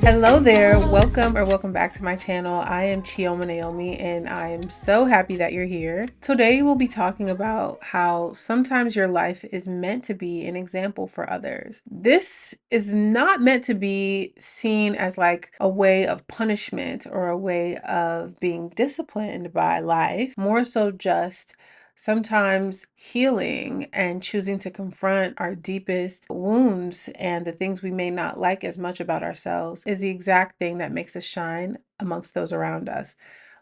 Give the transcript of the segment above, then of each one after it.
Hello there, welcome back to my channel. I am Chioma Naomi and I am so happy that you're here. Today we'll be talking about how sometimes your life is meant to be an example for others. This is not meant to be seen as like a way of punishment or a way of being disciplined by life, more so just sometimes healing and choosing to confront our deepest wounds and the things we may not like as much about ourselves is the exact thing that makes us shine amongst those around us.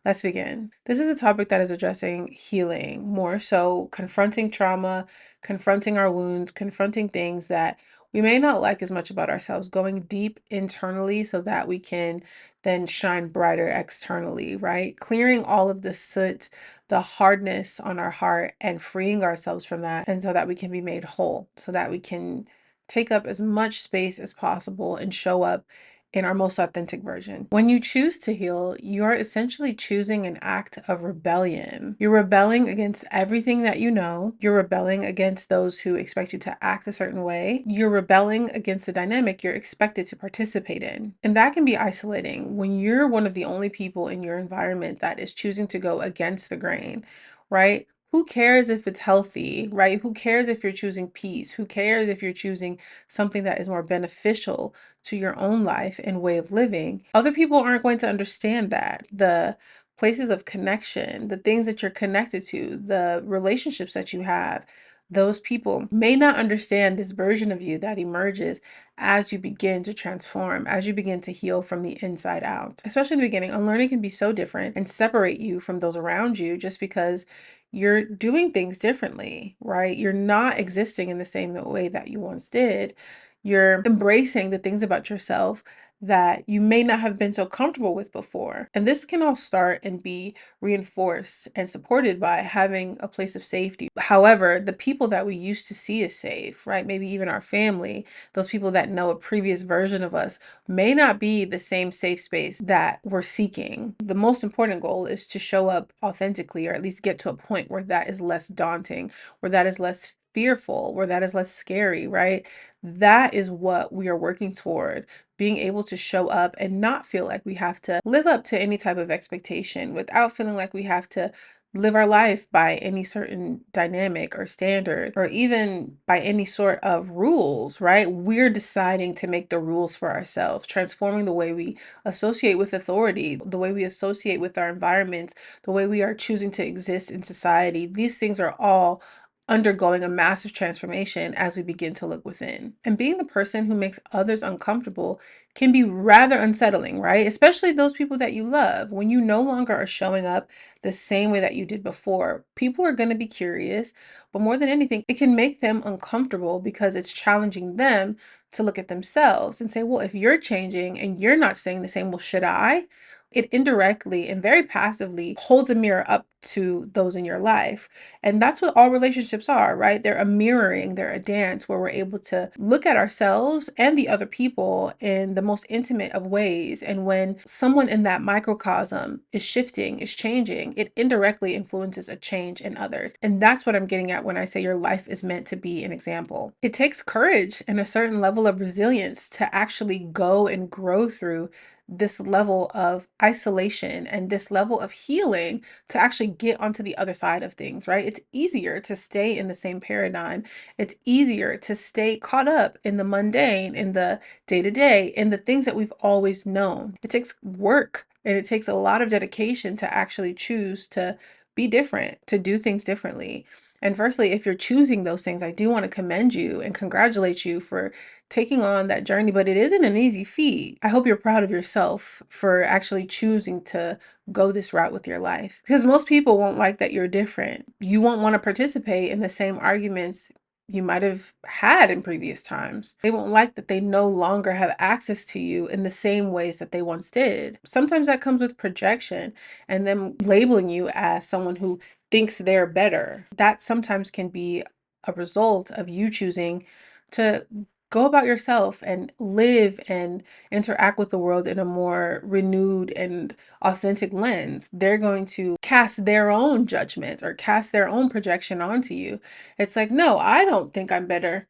Let's begin. This is a topic that is addressing healing, more so confronting trauma, confronting our wounds, confronting things that we may not like as much about ourselves, going deep internally so that we can then shine brighter externally, right? Clearing all of the soot, the hardness on our heart, and freeing ourselves from that, and so that we can be made whole, so that we can take up as much space as possible and show up in our most authentic version. When you choose to heal, you are essentially choosing an act of rebellion. You're rebelling against everything that you know. You're rebelling against those who expect you to act a certain way. You're rebelling against the dynamic you're expected to participate in. And that can be isolating when you're one of the only people in your environment that is choosing to go against the grain, right? Who cares if it's healthy, right? Who cares if you're choosing peace? Who cares if you're choosing something that is more beneficial to your own life and way of living? Other people aren't going to understand that. The places of connection, the things that you're connected to, the relationships that you have, those people may not understand this version of you that emerges as you begin to transform, as you begin to heal from the inside out. Especially in the beginning, unlearning can be so different and separate you from those around you just because you're doing things differently, right? You're not existing in the same way that you once did. You're embracing the things about yourself that you may not have been so comfortable with before. And this can all start and be reinforced and supported by having a place of safety. However, the people that we used to see as safe, right? Maybe even our family, those people that know a previous version of us may not be the same safe space that we're seeking. The most important goal is to show up authentically, or at least get to a point where that is less daunting, where that is less fearful, where that is less scary, right? That is what we are working toward, being able to show up and not feel like we have to live up to any type of expectation without feeling like we have to live our life by any certain dynamic or standard or even by any sort of rules, right? We're deciding to make the rules for ourselves, transforming the way we associate with authority, the way we associate with our environments, the way we are choosing to exist in society. These things are all undergoing a massive transformation as we begin to look within. And being the person who makes others uncomfortable can be rather unsettling, right? Especially those people that you love. When you no longer are showing up the same way that you did before, people are going to be curious, but more than anything, it can make them uncomfortable because it's challenging them to look at themselves and say, well, if you're changing and you're not staying the same, well, should I? It indirectly and very passively holds a mirror up to those in your life. And that's what all relationships are, right? They're a mirroring, they're a dance where we're able to look at ourselves and the other people in the most intimate of ways. And when someone in that microcosm is shifting, is changing, it indirectly influences a change in others. And that's what I'm getting at when I say your life is meant to be an example. It takes courage and a certain level of resilience to actually go and grow through this level of isolation and this level of healing to actually get onto the other side of things, right? It's easier to stay in the same paradigm. It's easier to stay caught up in the mundane, in the day to day, in the things that we've always known. It takes work and it takes a lot of dedication to actually choose to be different, to do things differently. And firstly, if you're choosing those things, I do want to commend you and congratulate you for taking on that journey, but it isn't an easy feat. I hope you're proud of yourself for actually choosing to go this route with your life because most people won't like that you're different. You won't want to participate in the same arguments you might have had in previous times. They won't like that they no longer have access to you in the same ways that they once did. Sometimes that comes with projection and them labeling you as someone who thinks they're better. That sometimes can be a result of you choosing to go about yourself and live and interact with the world in a more renewed and authentic lens. They're going to cast their own judgment or cast their own projection onto you. It's like, no, I don't think I'm better.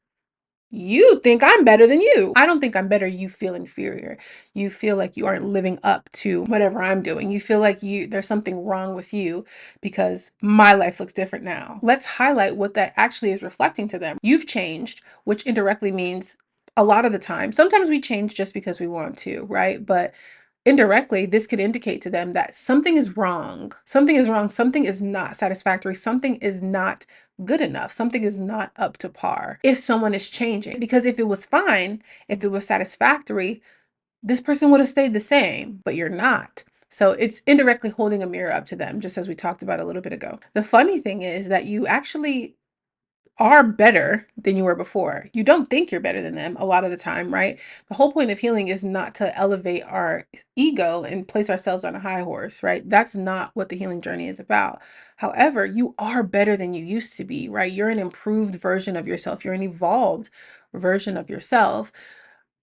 You think I'm better than you. I don't think I'm better. You feel inferior. You feel like you aren't living up to whatever I'm doing. You feel like there's something wrong with you because my life looks different now. Let's highlight what that actually is reflecting to them. You've changed, which indirectly means a lot of the time. Sometimes we change just because we want to, right? But indirectly, this could indicate to them that something is wrong. Something is wrong. Something is not satisfactory. Something is not good enough. Something is not up to par if someone is changing. Because if it was fine, if it was satisfactory, this person would have stayed the same, but you're not. So it's indirectly holding a mirror up to them, just as we talked about a little bit ago. The funny thing is that you actually are better than you were before. You don't think you're better than them a lot of the time, right? The whole point of healing is not to elevate our ego and place ourselves on a high horse, right? That's not what the healing journey is about. However, you are better than you used to be, right? You're an improved version of yourself. You're an evolved version of yourself.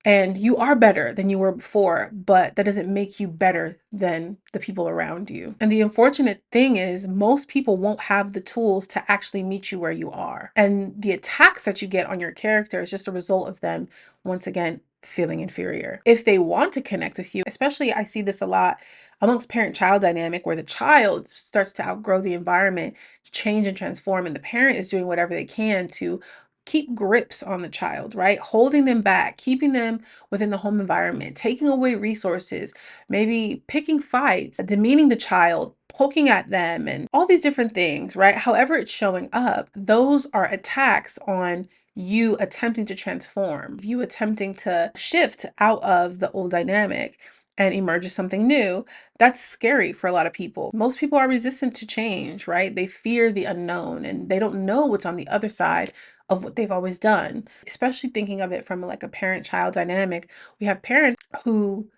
And you are better than you were before, but that doesn't make you better than the people around you. And the unfortunate thing is, most people won't have the tools to actually meet you where you are. And the attacks that you get on your character is just a result of them, once again, feeling inferior. If they want to connect with you, especially I see this a lot amongst parent-child dynamic where the child starts to outgrow the environment, change and transform, and the parent is doing whatever they can to keep grips on the child, right? Holding them back, keeping them within the home environment, taking away resources, maybe picking fights, demeaning the child, poking at them, and all these different things, right? However it's showing up, those are attacks on you attempting to transform, you attempting to shift out of the old dynamic and emerge as something new. That's scary for a lot of people. Most people are resistant to change, right? They fear the unknown and they don't know what's on the other side of what they've always done, especially thinking of it from like a parent-child dynamic. We have parents who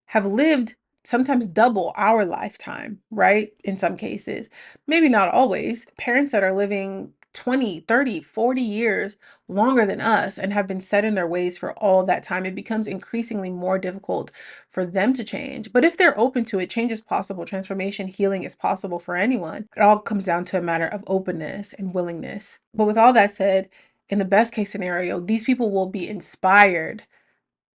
have lived sometimes double our lifetime, right? In some cases, maybe not always. Parents that are living 20, 30, 40 years longer than us and have been set in their ways for all that time, it becomes increasingly more difficult for them to change. But if they're open to it, change is possible. Transformation, healing is possible for anyone. It all comes down to a matter of openness and willingness. But with all that said, in the best case scenario, these people will be inspired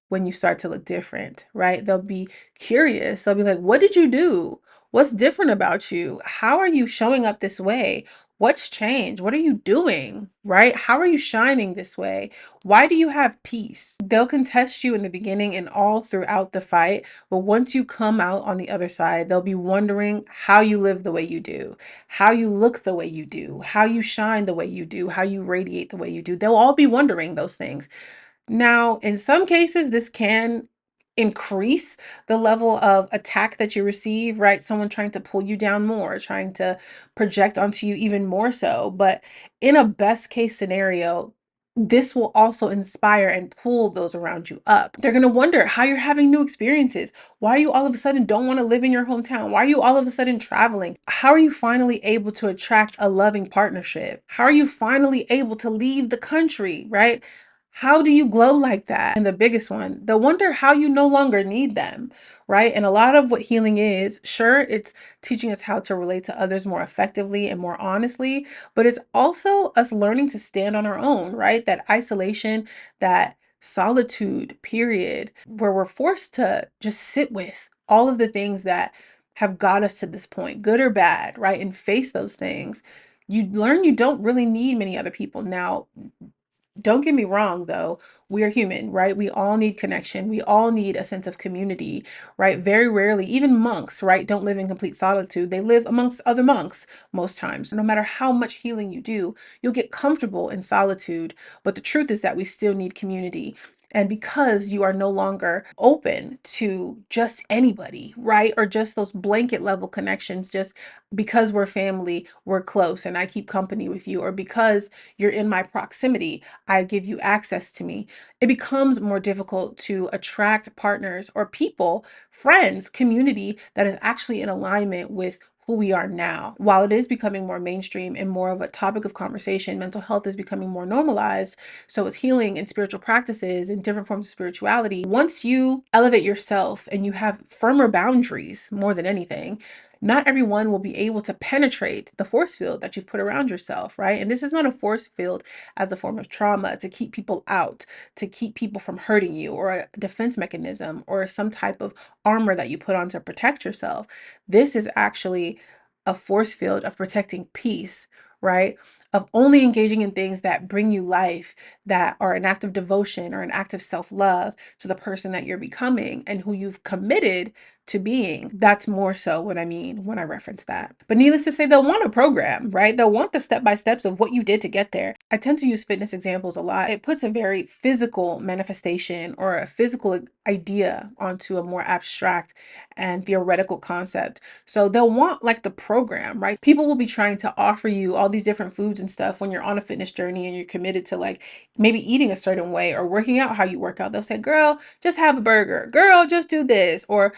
when you start to look different, right? They'll be curious. They'll be like, what did you do? What's different about you? How are you showing up this way? What's changed? What are you doing? Right? How are you shining this way? Why do you have peace? They'll contest you in the beginning and all throughout the fight. But once you come out on the other side, they'll be wondering how you live the way you do, how you look the way you do, how you shine the way you do, how you radiate the way you do. They'll all be wondering those things. Now, in some cases, this can increase the level of attack that you receive, right? Someone trying to pull you down more, trying to project onto you even more so. But in a best case scenario, this will also inspire and pull those around you up. They're going to wonder how you're having new experiences. Why are you all of a sudden don't want to live in your hometown? Why are you all of a sudden traveling? How are you finally able to attract a loving partnership? How are you finally able to leave the country, right? How do you glow like that? And the biggest one, they'll wonder how you no longer need them, right? And a lot of what healing is, sure, it's teaching us how to relate to others more effectively and more honestly, but it's also us learning to stand on our own, right? That isolation, that solitude period where we're forced to just sit with all of the things that have got us to this point, good or bad, right? And face those things. You learn you don't really need many other people. Now, don't get me wrong, though. We are human, right? We all need connection. We all need a sense of community, right? Very rarely, even monks, right, don't live in complete solitude. They live amongst other monks most times. No matter how much healing you do, you'll get comfortable in solitude. But the truth is that we still need community. And because you are no longer open to just anybody, right? Or just those blanket level connections, just because we're family, we're close, and I keep company with you, or because you're in my proximity, I give you access to me. It becomes more difficult to attract partners or people, friends, community that is actually in alignment with who we are now. While it is becoming more mainstream and more of a topic of conversation, mental health is becoming more normalized. So is healing and spiritual practices and different forms of spirituality. Once you elevate yourself and you have firmer boundaries more than anything, Not everyone will be able to penetrate the force field that you've put around yourself, right? And this is not a force field as a form of trauma to keep people out, to keep people from hurting you, or a defense mechanism, or some type of armor that you put on to protect yourself. This is actually a force field of protecting peace, right? Of only engaging in things that bring you life, that are an act of devotion or an act of self-love to the person that you're becoming and who you've committed to being. That's more so what I mean when I reference that. But needless to say, they'll want a program, right? They'll want the step-by-steps of what you did to get there. I tend to use fitness examples a lot. It puts a very physical manifestation or a physical idea onto a more abstract and theoretical concept. So they'll want like the program, right? People will be trying to offer you all these different foods and stuff when you're on a fitness journey and you're committed to like maybe eating a certain way or working out how you work out. They'll say, girl, just have a burger. Girl, just do this. Or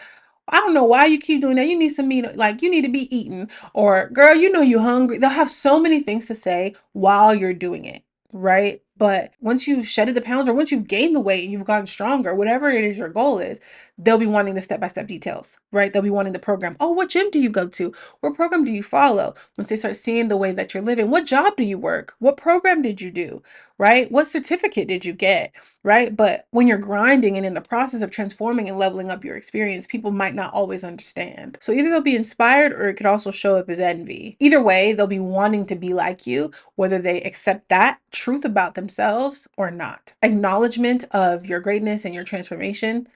I don't know why you keep doing that. You need some meat, like you need to be eating. Or girl, you know you're hungry. They'll have so many things to say while you're doing it, right? But once you've shedded the pounds or once you've gained the weight and you've gotten stronger, whatever it is your goal is, they'll be wanting the step-by-step details, right? They'll be wanting the program. Oh, what gym do you go to? What program do you follow? Once they start seeing the way that you're living, what job do you work? What program did you do, right? What certificate did you get, right? But when you're grinding and in the process of transforming and leveling up your experience, people might not always understand. So either they'll be inspired or it could also show up as envy. Either way, they'll be wanting to be like you, whether they accept that truth about themselves or not. Acknowledgement of your greatness and your transformation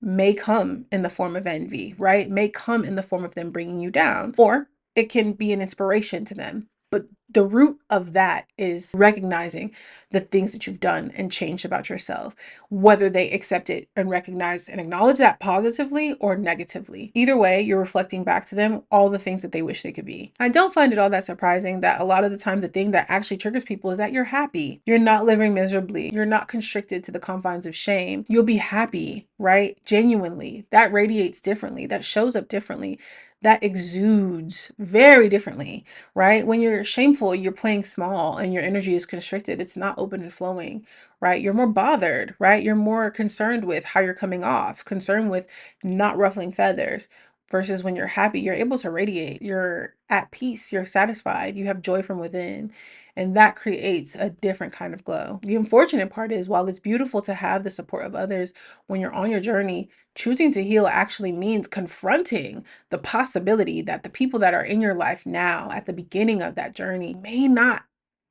may come in the form of envy, right? May come in the form of them bringing you down, or it can be an inspiration to them. But the root of that is recognizing the things that you've done and changed about yourself, whether they accept it and recognize and acknowledge that positively or negatively. Either way, you're reflecting back to them all the things that they wish they could be. I don't find it all that surprising that a lot of the time the thing that actually triggers people is that you're happy. You're not living miserably. You're not constricted to the confines of shame. You'll be happy, right? Genuinely. That radiates differently. That shows up differently. That exudes very differently, right? When you're shameful, you're playing small and your energy is constricted. It's not open and flowing, right? You're more bothered, right? You're more concerned with how you're coming off, concerned with not ruffling feathers. Versus when you're happy, you're able to radiate. You're at peace. You're satisfied. You have joy from within. And that creates a different kind of glow. The unfortunate part is, while it's beautiful to have the support of others when you're on your journey, choosing to heal actually means confronting the possibility that the people that are in your life now at the beginning of that journey may not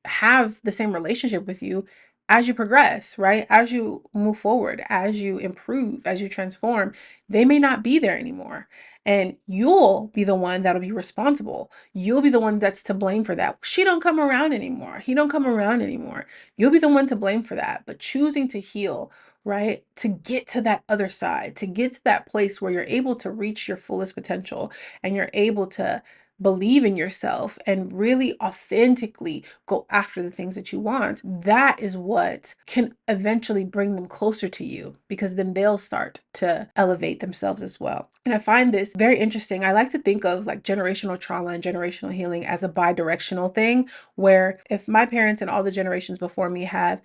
have the same relationship with you as you progress, right? As you move forward, as you improve, as you transform, they may not be there anymore. And you'll be the one that'll be responsible. You'll be the one that's to blame for that. She don't come around anymore. He don't come around anymore. You'll be the one to blame for that. But choosing to heal, right? To get to that other side, to get to that place where you're able to reach your fullest potential and you're able to believe in yourself and really authentically go after the things that you want, that is what can eventually bring them closer to you, because then they'll start to elevate themselves as well. And I find this very interesting. I like to think of like generational trauma and generational healing as a bi-directional thing, where if my parents and all the generations before me have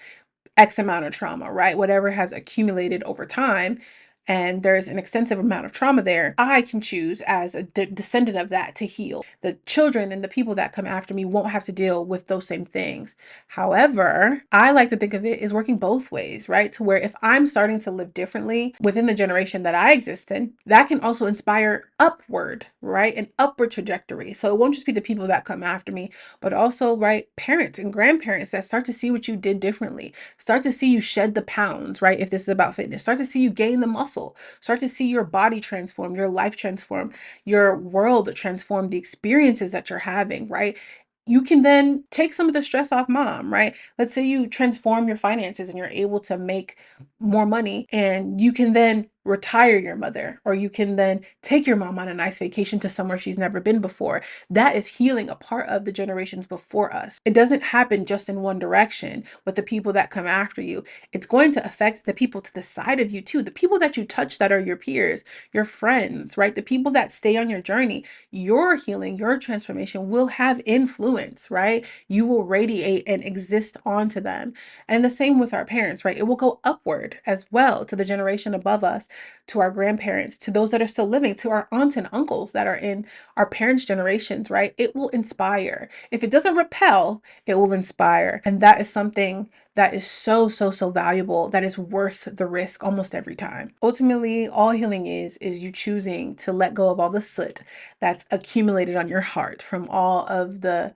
X amount of trauma, right? Whatever has accumulated over time, and there's an extensive amount of trauma there, I can choose as a descendant of that to heal. The children and the people that come after me won't have to deal with those same things. However, I like to think of it as working both ways, right? To where if I'm starting to live differently within the generation that I exist in, that can also inspire upward, right? An upward trajectory. So it won't just be the people that come after me, but also, right, parents and grandparents that start to see what you did differently. Start to see you shed the pounds, right? If this is about fitness, start to see you gain the muscle, start to see your body transform, your life transform, your world transform, the experiences that you're having, right? You can then take some of the stress off mom, right? Let's say you transform your finances and you're able to make more money, and you can then retire your mother, or you can then take your mom on a nice vacation to somewhere she's never been before. That is healing a part of the generations before us. It doesn't happen just in one direction with the people that come after you. It's going to affect the people to the side of you too. The people that you touch that are your peers, your friends, right? The people that stay on your journey. Your healing, your transformation will have influence, right? You will radiate and exist onto them. And the same with our parents, right? It will go upward as well to the generation above us past, to our grandparents, to those that are still living, to our aunts and uncles that are in our parents' generations, right? It will inspire. If it doesn't repel, it will inspire. And that is something that is so, so, so valuable, that is worth the risk almost every time. Ultimately, all healing is you choosing to let go of all the soot that's accumulated on your heart from all of the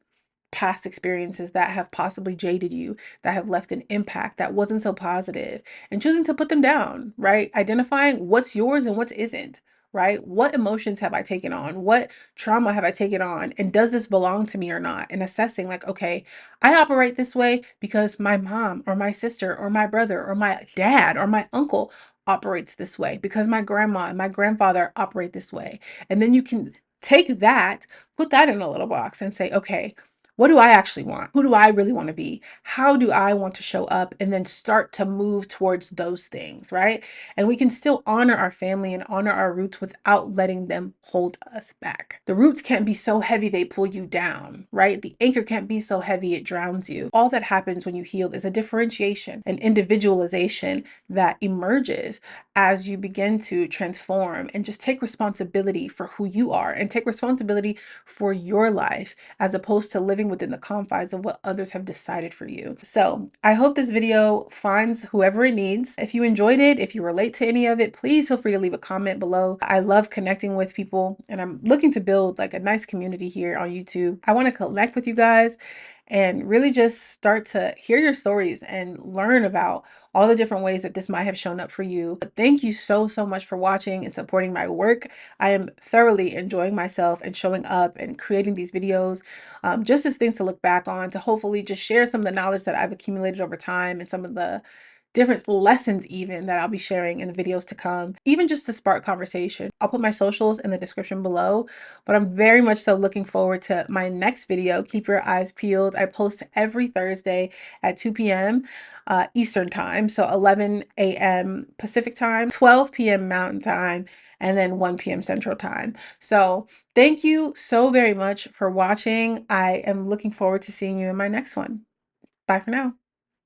past experiences that have possibly jaded you, that have left an impact that wasn't so positive, and choosing to put them down, right? Identifying what's yours and what isn't, right? What emotions have I taken on? What trauma have I taken on? And does this belong to me or not? And assessing, like, okay, I operate this way because my mom or my sister or my brother or my dad or my uncle operates this way, because my grandma and my grandfather operate this way. And then you can take that, put that in a little box and say, okay, what do I actually want? Who do I really want to be? How do I want to show up? And then start to move towards those things, right? And we can still honor our family and honor our roots without letting them hold us back. The roots can't be so heavy they pull you down, right? The anchor can't be so heavy it drowns you. All that happens when you heal is a differentiation, an individualization that emerges as you begin to transform and just take responsibility for who you are and take responsibility for your life, as opposed to living within the confines of what others have decided for you. So I hope this video finds whoever it needs. If you enjoyed it, if you relate to any of it, please feel free to leave a comment below. I love connecting with people, and I'm looking to build like a nice community here on YouTube. I want to connect with you guys and really just start to hear your stories and learn about all the different ways that this might have shown up for you. But thank you so, so much for watching and supporting my work. I am thoroughly enjoying myself and showing up and creating these videos just as things to look back on, to hopefully just share some of the knowledge that I've accumulated over time and some of the different lessons even that I'll be sharing in the videos to come, even just to spark conversation. I'll put my socials in the description below, but I'm very much so looking forward to my next video. Keep your eyes peeled. I post every Thursday at 2 p.m. Eastern time, so 11 a.m. Pacific time, 12 p.m. Mountain time, and then 1 p.m. Central time. So thank you so very much for watching. I am looking forward to seeing you in my next one. Bye for now.